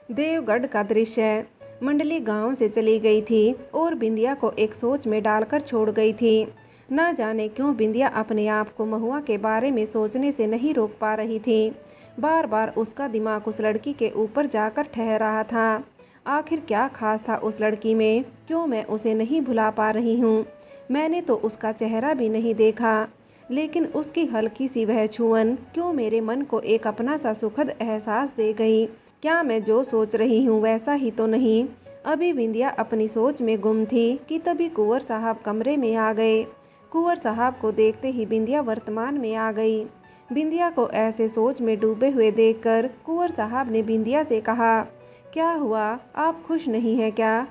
देवगढ़ का दृश्य। मंडली गांव से चली गई थी और बिंदिया को एक सोच में डालकर छोड़ गई थी। न जाने क्यों बिंदिया अपने आप को महुआ के बारे में सोचने से नहीं रोक पा रही थी। बार बार उसका दिमाग उस लड़की के ऊपर जाकर ठहर रहा था। आखिर क्या खास था उस लड़की में, क्यों मैं उसे नहीं भुला पा रही हूँ। मैंने तो उसका चेहरा भी नहीं देखा, लेकिन उसकी हल्की सी वह छुअन क्यों मेरे मन को एक अपना सा सुखद एहसास दे गई। क्या मैं जो सोच रही हूँ वैसा ही तो नहीं। अभी बिंदिया अपनी सोच में गुम थी कि तभी कुंवर साहब कमरे में आ गए। कुंवर साहब को देखते ही बिंदिया वर्तमान में आ गई। बिंदिया को ऐसे सोच में डूबे हुए देखकर कुंवर साहब ने बिंदिया से कहा, क्या हुआ, आप खुश नहीं हैं क्या?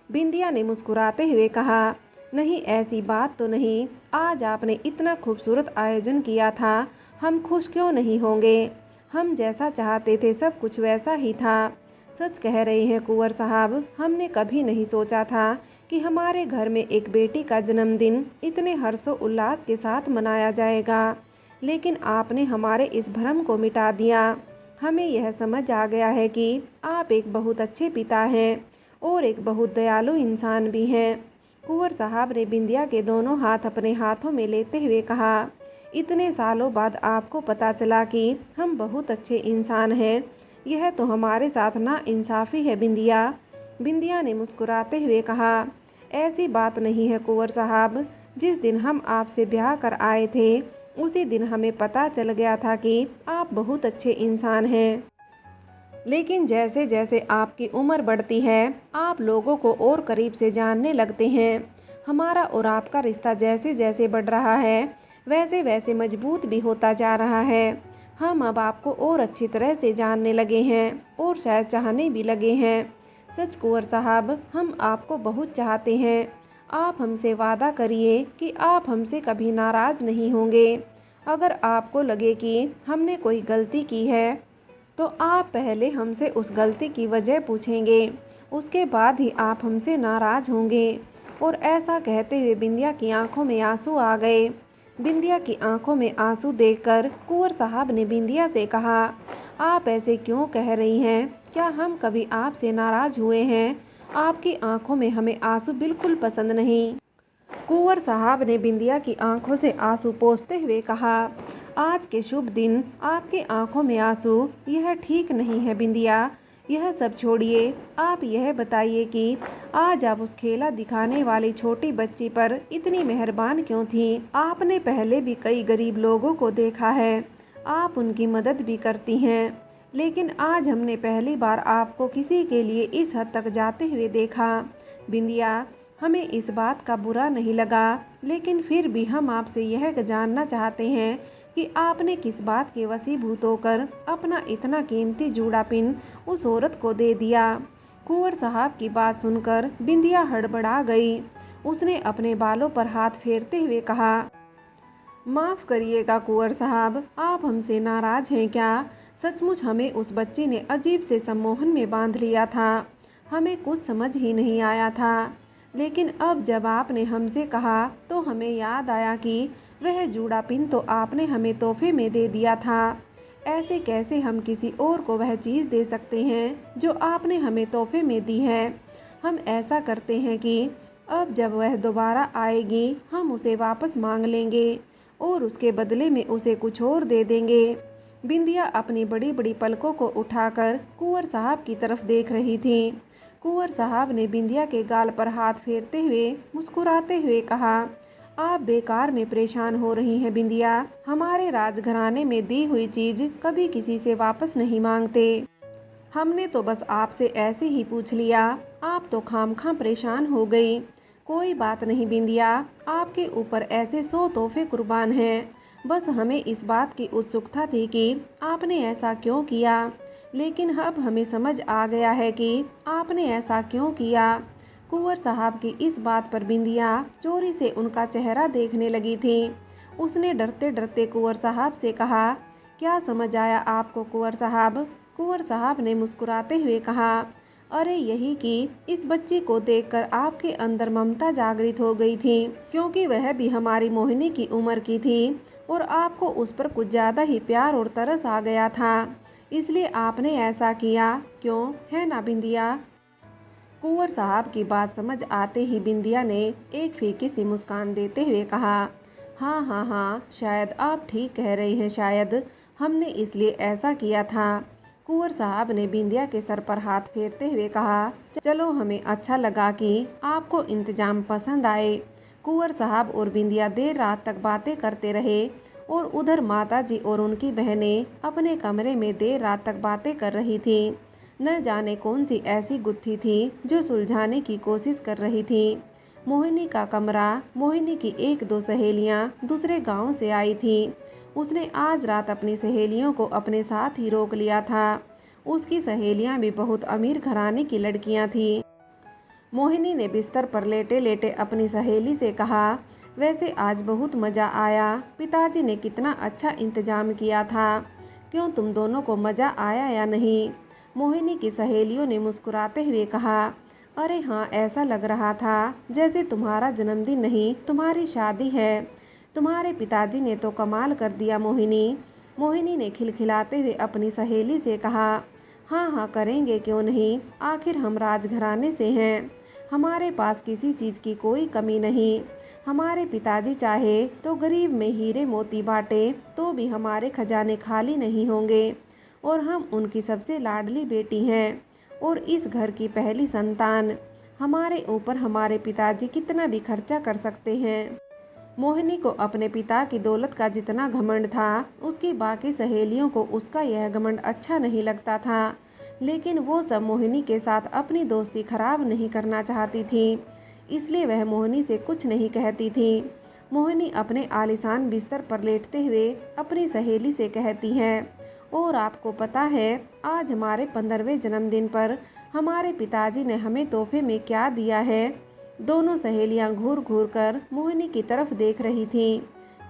बिंदिया ने मुस्कुराते हुए कहा, नहीं ऐसी बात तो नहीं, आज आपने इतना खूबसूरत आयोजन किया था, हम खुश क्यों नहीं होंगे। हम जैसा चाहते थे सब कुछ वैसा ही था। सच कह रहे हैं कुंवर साहब, हमने कभी नहीं सोचा था कि हमारे घर में एक बेटी का जन्मदिन इतने हर्षो उल्लास के साथ मनाया जाएगा। लेकिन आपने हमारे इस भ्रम को मिटा दिया। हमें यह समझ आ गया है कि आप एक बहुत अच्छे पिता हैं और एक बहुत दयालु इंसान भी हैं। कुंवर साहब ने बिंदिया के दोनों हाथ अपने हाथों में लेते हुए कहा, इतने सालों बाद आपको पता चला कि हम बहुत अच्छे इंसान हैं, यह तो हमारे साथ ना इंसाफ़ी है बिंदिया। बिंदिया ने मुस्कुराते हुए कहा, ऐसी बात नहीं है कुंवर साहब, जिस दिन हम आपसे ब्याह कर आए थे उसी दिन हमें पता चल गया था कि आप बहुत अच्छे इंसान हैं। लेकिन जैसे जैसे आपकी उम्र बढ़ती है आप लोगों को और करीब से जानने लगते हैं। हमारा और आपका रिश्ता जैसे जैसे बढ़ रहा है वैसे वैसे मजबूत भी होता जा रहा है। हम अब आपको और अच्छी तरह से जानने लगे हैं और शायद चाहने भी लगे हैं। सच कुंवर साहब, हम आपको बहुत चाहते हैं। आप हमसे वादा करिए कि आप हमसे कभी नाराज़ नहीं होंगे। अगर आपको लगे कि हमने कोई गलती की है तो आप पहले हमसे उस गलती की वजह पूछेंगे, उसके बाद ही आप हमसे नाराज़ होंगे। और ऐसा कहते हुए बिंदिया की आंखों में आंसू आ गए। बिंदिया की आंखों में आंसू देखकर कुंवर साहब ने बिंदिया से कहा, आप ऐसे क्यों कह रही हैं? क्या हम कभी आपसे नाराज़ हुए हैं? आपकी आंखों में हमें आंसू बिल्कुल पसंद नहीं। कुंवर साहब ने बिंदिया की आंखों से आंसू पोंछते हुए कहा, आज के शुभ दिन आपकी आंखों में आंसू, यह ठीक नहीं है बिंदिया। यह सब छोड़िए, आप यह बताइए कि आज आप उस खेला दिखाने वाली छोटी बच्ची पर इतनी मेहरबान क्यों थी? आपने पहले भी कई गरीब लोगों को देखा है, आप उनकी मदद भी करती हैं, लेकिन आज हमने पहली बार आपको किसी के लिए इस हद तक जाते हुए देखा। बिंदिया, हमें इस बात का बुरा नहीं लगा, लेकिन फिर भी हम आपसे यह जानना चाहते हैं कि आपने किस बात के वशीभूत होकर अपना इतना कीमती जूड़ा पिन उस औरत को दे दिया। कुंवर साहब की बात सुनकर बिंदिया हड़बड़ा गई। उसने अपने बालों पर हाथ फेरते हुए कहा, माफ़ करिएगा कुंवर साहब, आप हमसे नाराज़ हैं क्या? सचमुच हमें उस बच्ची ने अजीब से सम्मोहन में बांध लिया था, हमें कुछ समझ ही नहीं आया था। लेकिन अब जब आपने हमसे कहा तो हमें याद आया कि वह जूड़ा पिन तो आपने हमें तोहफे में दे दिया था। ऐसे कैसे हम किसी और को वह चीज़ दे सकते हैं जो आपने हमें तोहफे में दी है। हम ऐसा करते हैं कि अब जब वह दोबारा आएगी हम उसे वापस मांग लेंगे और उसके बदले में उसे कुछ और दे देंगे। बिंदिया अपनी बड़ी बड़ी पलकों को उठाकर कुंवर साहब की तरफ देख रही थी। कुंवर साहब ने बिंदिया के गाल पर हाथ फेरते हुए मुस्कुराते हुए कहा, आप बेकार में परेशान हो रही हैं बिंदिया। हमारे राजघराने में दी हुई चीज़ कभी किसी से वापस नहीं मांगते। हमने तो बस आपसे ऐसे ही पूछ लिया, आप तो खामखा परेशान हो गई। कोई बात नहीं बिंदिया, आपके ऊपर ऐसे 100 तोहफे कुर्बान हैं। बस हमें इस बात की उत्सुकता थी कि आपने ऐसा क्यों किया, लेकिन अब हमें समझ आ गया है कि आपने ऐसा क्यों किया। कुंवर साहब की इस बात पर बिंदिया चोरी से उनका चेहरा देखने लगी थी। उसने डरते डरते कुंवर साहब से कहा, क्या समझ आया आपको कुंवर साहब? कुंवर साहब ने मुस्कुराते हुए कहा, अरे यही कि इस बच्ची को देखकर आपके अंदर ममता जागृत हो गई थी, क्योंकि वह भी हमारी मोहिनी की उम्र की थी और आपको उस पर कुछ ज़्यादा ही प्यार और तरस आ गया था। इसलिए आपने ऐसा किया, क्यों है ना बिंदिया? कुंवर साहब की बात समझ आते ही बिंदिया ने एक फीकी सी मुस्कान देते हुए कहा, हाँ हाँ हाँ, शायद आप ठीक कह रही हैं, शायद हमने इसलिए ऐसा किया था। कुंवर साहब ने बिंदिया के सर पर हाथ फेरते हुए कहा, चलो, हमें अच्छा लगा कि आपको इंतजाम पसंद आए। कुंवर साहब और बिंदिया देर रात तक बातें करते रहे और उधर माताजी और उनकी बहनें अपने कमरे में देर रात तक बातें कर रही थी। न जाने कौन सी ऐसी गुत्थी थी जो सुलझाने की कोशिश कर रही थी। मोहिनी का कमरा, मोहिनी की एक दो सहेलियां दूसरे गांव से आई थी। उसने आज रात अपनी सहेलियों को अपने साथ ही रोक लिया था। उसकी सहेलियां भी बहुत अमीर घराने की लड़कियां थीं। मोहिनी ने बिस्तर पर लेटे लेटे अपनी सहेली से कहा, वैसे आज बहुत मज़ा आया। पिताजी ने कितना अच्छा इंतजाम किया था। क्यों, तुम दोनों को मज़ा आया या नहीं? मोहिनी की सहेलियों ने मुस्कुराते हुए कहा, अरे हाँ, ऐसा लग रहा था जैसे तुम्हारा जन्मदिन नहीं, तुम्हारी शादी है। तुम्हारे पिताजी ने तो कमाल कर दिया मोहिनी। मोहिनी ने खिलखिलाते हुए अपनी सहेली से कहा, हाँ हाँ, करेंगे क्यों नहीं, आखिर हम राजघराने से हैं। हमारे पास किसी चीज़ की कोई कमी नहीं। हमारे पिताजी चाहे तो गरीब में हीरे मोती बांटे तो भी हमारे खजाने खाली नहीं होंगे। और हम उनकी सबसे लाडली बेटी हैं और इस घर की पहली संतान। हमारे ऊपर हमारे पिताजी कितना भी खर्चा कर सकते हैं। मोहिनी को अपने पिता की दौलत का जितना घमंड था, उसकी बाकी सहेलियों को उसका यह घमंड अच्छा नहीं लगता था। लेकिन वो सब मोहिनी के साथ अपनी दोस्ती खराब नहीं करना चाहती थी, इसलिए वह मोहिनी से कुछ नहीं कहती थी। मोहिनी अपने आलीशान बिस्तर पर लेटते हुए अपनी सहेली से कहती है, और आपको पता है, आज हमारे 15वें जन्मदिन पर हमारे पिताजी ने हमें तोहफे में क्या दिया है? दोनों सहेलियां घूर घूर कर मोहिनी की तरफ देख रही थीं।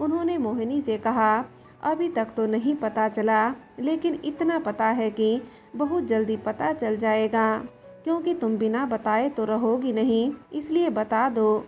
उन्होंने मोहिनी से कहा, अभी तक तो नहीं पता चला, लेकिन इतना पता है कि बहुत जल्दी पता चल जाएगा, क्योंकि तुम बिना बताए तो रहोगी नहीं, इसलिए बता दो।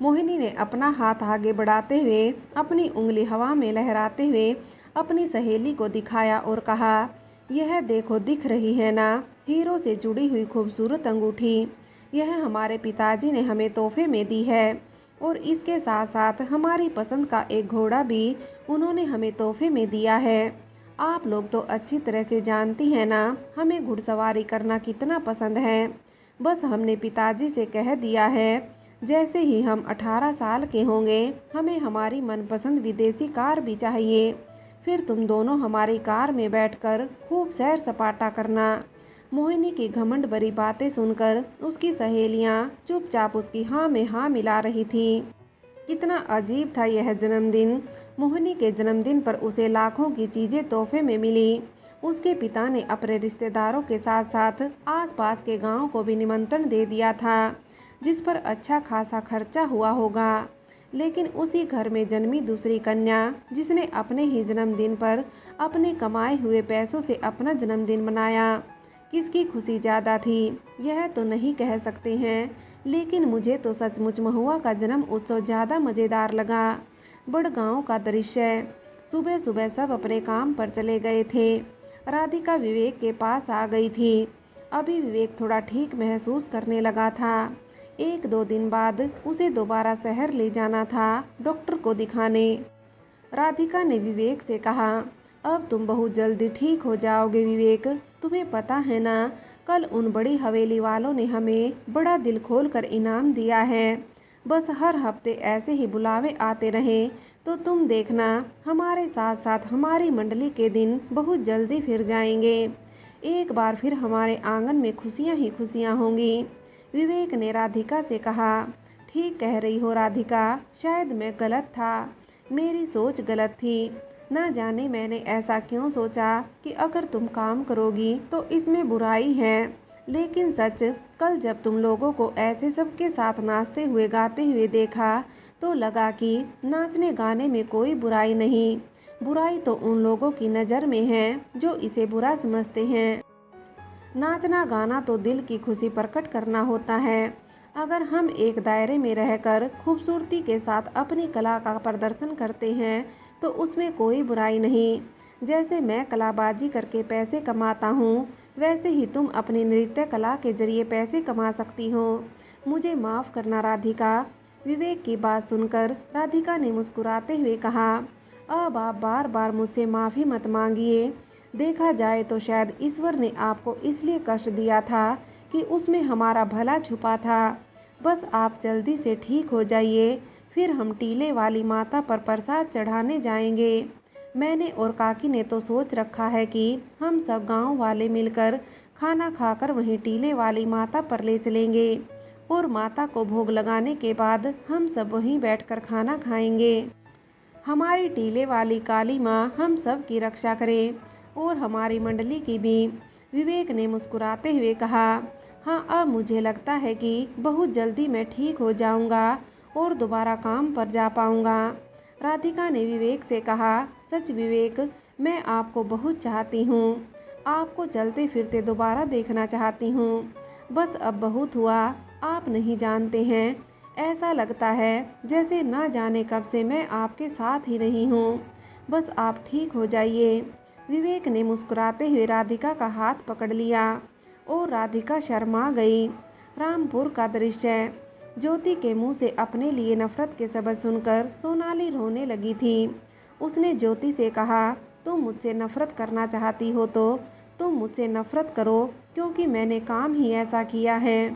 मोहिनी ने अपना हाथ आगे बढ़ाते हुए अपनी उंगली हवा में लहराते हुए अपनी सहेली को दिखाया और कहा, यह देखो, दिख रही है ना, हीरो से जुड़ी हुई खूबसूरत अंगूठी। यह हमारे पिताजी ने हमें तोहफे में दी है और इसके साथ साथ हमारी पसंद का एक घोड़ा भी उन्होंने हमें तोहफे में दिया है। आप लोग तो अच्छी तरह से जानती हैं ना, हमें घुड़सवारी करना कितना पसंद है। बस हमने पिताजी से कह दिया है, जैसे ही हम 18 साल के होंगे, हमें हमारी मनपसंद विदेशी कार भी चाहिए। फिर तुम दोनों हमारी कार में बैठकर खूब सैर सपाटा करना। मोहिनी की घमंड भरी बातें सुनकर उसकी सहेलियां चुपचाप उसकी हाँ में हाँ मिला रही थीं। कितना अजीब था यह जन्मदिन। मोहिनी के जन्मदिन पर उसे लाखों की चीज़ें तोहफे में मिली। उसके पिता ने अपने रिश्तेदारों के साथ साथ आसपास के गांव को भी निमंत्रण दे दिया था, जिस पर अच्छा खासा खर्चा हुआ होगा। लेकिन उसी घर में जन्मी दूसरी कन्या, जिसने अपने ही जन्मदिन पर अपने कमाए हुए पैसों से अपना जन्मदिन मनाया, किसकी खुशी ज़्यादा थी यह तो नहीं कह सकते हैं, लेकिन मुझे तो सचमुच महुआ का जन्म उत्सव ज़्यादा मज़ेदार लगा। बड़गांव का दृश्य। सुबह सुबह सब अपने काम पर चले गए थे। राधिका विवेक के पास आ गई थी। अभी विवेक थोड़ा ठीक महसूस करने लगा था। 1-2 दिन बाद उसे दोबारा शहर ले जाना था डॉक्टर को दिखाने। राधिका ने विवेक से कहा, अब तुम बहुत जल्दी ठीक हो जाओगे विवेक। तुम्हें पता है ना, कल उन बड़ी हवेली वालों ने हमें बड़ा दिल खोल कर इनाम दिया है। बस हर हफ्ते ऐसे ही बुलावे आते रहे तो तुम देखना, हमारे साथ साथ हमारी मंडली के दिन बहुत जल्दी फिर जाएंगे। एक बार फिर हमारे आंगन में खुशियां ही खुशियां होंगी। विवेक ने राधिका से कहा, ठीक कह रही हो राधिका, शायद मैं गलत था, मेरी सोच गलत थी। न जाने मैंने ऐसा क्यों सोचा कि अगर तुम काम करोगी तो इसमें बुराई है। लेकिन सच, कल जब तुम लोगों को ऐसे सबके साथ नाचते हुए गाते हुए देखा तो लगा कि नाचने गाने में कोई बुराई नहीं। बुराई तो उन लोगों की नज़र में है जो इसे बुरा समझते हैं। नाचना गाना तो दिल की खुशी प्रकट करना होता है। अगर हम एक दायरे में रहकर खूबसूरती के साथ अपनी कला का प्रदर्शन करते हैं तो उसमें कोई बुराई नहीं। जैसे मैं कलाबाजी करके पैसे कमाता हूँ, वैसे ही तुम अपनी नृत्य कला के जरिए पैसे कमा सकती हो। मुझे माफ़ करना राधिका। विवेक की बात सुनकर राधिका ने मुस्कुराते हुए कहा, अब आप बार बार मुझसे माफ़ी मत मांगिए। देखा जाए तो शायद ईश्वर ने आपको इसलिए कष्ट दिया था कि उसमें हमारा भला छुपा था। बस आप जल्दी से ठीक हो जाइए, फिर हम टीले वाली माता पर प्रसाद चढ़ाने जाएंगे। मैंने और काकी ने तो सोच रखा है कि हम सब गांव वाले मिलकर खाना खाकर वहीं टीले वाली माता पर ले चलेंगे और माता को भोग लगाने के बाद हम सब वहीं बैठकर खाना खाएंगे। हमारी टीले वाली काली माँ हम सब की रक्षा करे और हमारी मंडली की भी। विवेक ने मुस्कुराते हुए कहा, हाँ अब मुझे लगता है कि बहुत जल्दी मैं ठीक हो जाऊंगा और दोबारा काम पर जा पाऊंगा। राधिका ने विवेक से कहा, सच विवेक, मैं आपको बहुत चाहती हूँ। आपको चलते फिरते दोबारा देखना चाहती हूँ। बस अब बहुत हुआ, आप नहीं जानते हैं, ऐसा लगता है जैसे ना जाने कब से मैं आपके साथ ही नहीं हूँ। बस आप ठीक हो जाइए। विवेक ने मुस्कुराते हुए राधिका का हाथ पकड़ लिया और राधिका शर्मा गई। रामपुर का दृश्य। ज्योति के मुंह से अपने लिए नफरत के शब्द सुनकर सोनाली रोने लगी थी। उसने ज्योति से कहा, तुम मुझसे नफरत करना चाहती हो तो तुम मुझसे नफरत करो, क्योंकि मैंने काम ही ऐसा किया है।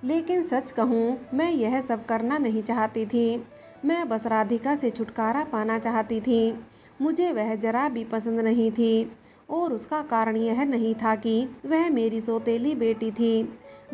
लेकिन सच कहूँ, मैं यह सब करना नहीं चाहती थी। मैं बस राधिका से छुटकारा पाना चाहती थी। मुझे वह जरा भी पसंद नहीं थी और उसका कारण यह नहीं था कि वह मेरी सौतेली बेटी थी,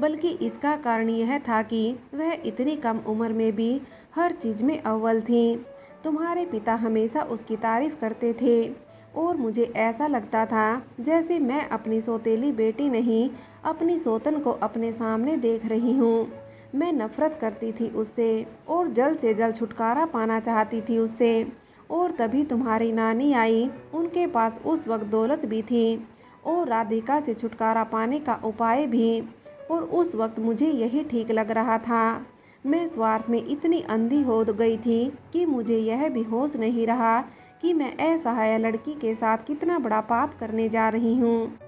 बल्कि इसका कारण यह था कि वह इतनी कम उम्र में भी हर चीज़ में अव्वल थी। तुम्हारे पिता हमेशा उसकी तारीफ करते थे और मुझे ऐसा लगता था जैसे मैं अपनी सौतेली बेटी नहीं, अपनी सौतन को अपने सामने देख रही हूँ। मैं नफरत करती थी उससे और जल्द से जल्द छुटकारा पाना चाहती थी उससे। और तभी तुम्हारी नानी आई। उनके पास उस वक्त दौलत भी थी और राधिका से छुटकारा पाने का उपाय भी। और उस वक्त मुझे यही ठीक लग रहा था। मैं स्वार्थ में इतनी अंधी हो गई थी कि मुझे यह भी होश नहीं रहा कि मैं असहाय लड़की के साथ कितना बड़ा पाप करने जा रही हूँ।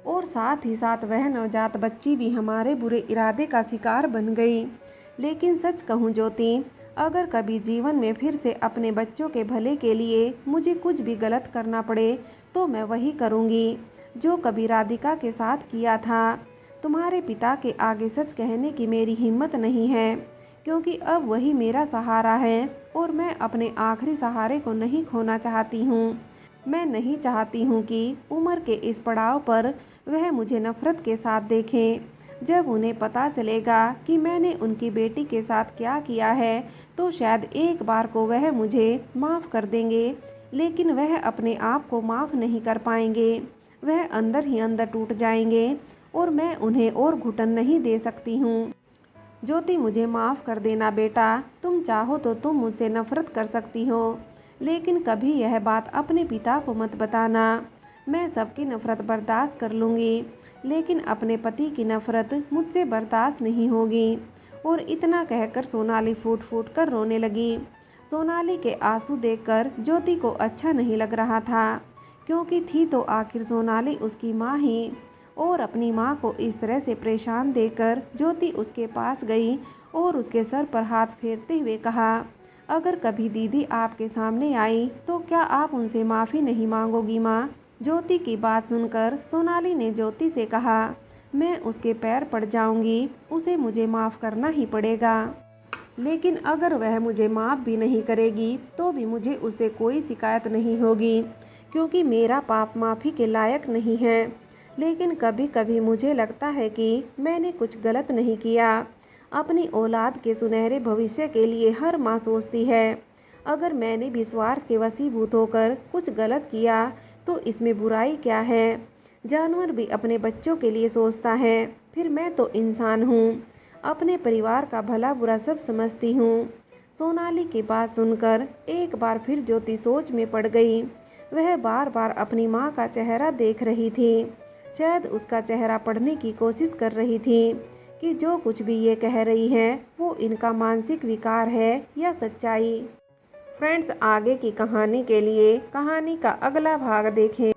और साथ ही साथ वह नवजात बच्ची भी हमारे बुरे इरादे का शिकार बन गई। लेकिन सच कहूँ ज्योति, अगर कभी जीवन में फिर से अपने बच्चों के भले के लिए मुझे कुछ भी गलत करना पड़े तो मैं वही करूँगी जो कभी राधिका के साथ किया था। तुम्हारे पिता के आगे सच कहने की मेरी हिम्मत नहीं है, क्योंकि अब वही मेरा सहारा है और मैं अपने आखिरी सहारे को नहीं खोना चाहती हूँ। मैं नहीं चाहती हूँ कि उम्र के इस पड़ाव पर वह मुझे नफरत के साथ देखें। जब उन्हें पता चलेगा कि मैंने उनकी बेटी के साथ क्या किया है तो शायद एक बार को वह मुझे माफ़ कर देंगे, लेकिन वह अपने आप को माफ़ नहीं कर पाएंगे। वह अंदर ही अंदर टूट जाएंगे और मैं उन्हें और घुटन नहीं दे सकती हूँ। ज्योति, मुझे माफ़ कर देना बेटा। तुम चाहो तो तुम मुझसे नफरत कर सकती हो, लेकिन कभी यह बात अपने पिता को मत बताना। मैं सबकी नफ़रत बर्दाश्त कर लूँगी, लेकिन अपने पति की नफ़रत मुझसे बर्दाश्त नहीं होगी। और इतना कहकर सोनाली फूट फूट कर रोने लगी। सोनाली के आंसू देखकर ज्योति को अच्छा नहीं लग रहा था, क्योंकि थी तो आखिर सोनाली उसकी माँ ही। और अपनी माँ को इस तरह से परेशान देखकर ज्योति उसके पास गई और उसके सर पर हाथ फेरते हुए कहा, अगर कभी दीदी आपके सामने आई तो क्या आप उनसे माफ़ी नहीं मांगोगी माँ? ज्योति की बात सुनकर सोनाली ने ज्योति से कहा, मैं उसके पैर पड़ जाऊंगी, उसे मुझे माफ़ करना ही पड़ेगा। लेकिन अगर वह मुझे माफ़ भी नहीं करेगी तो भी मुझे उससे कोई शिकायत नहीं होगी, क्योंकि मेरा पाप माफ़ी के लायक नहीं है। लेकिन कभी कभी मुझे लगता है कि मैंने कुछ गलत नहीं किया। अपनी औलाद के सुनहरे भविष्य के लिए हर माँ सोचती है। अगर मैंने भी स्वार्थ के वशीभूत होकर कुछ गलत किया तो इसमें बुराई क्या है? जानवर भी अपने बच्चों के लिए सोचता है, फिर मैं तो इंसान हूँ, अपने परिवार का भला बुरा सब समझती हूँ। सोनाली की बात सुनकर एक बार फिर ज्योति सोच में पड़ गई। वह बार बार अपनी माँ का चेहरा देख रही थी, शायद उसका चेहरा पढ़ने की कोशिश कर रही थी कि जो कुछ भी ये कह रही है वो इनका मानसिक विकार है या सच्चाई। फ्रेंड्स, आगे की कहानी के लिए कहानी का अगला भाग देखें।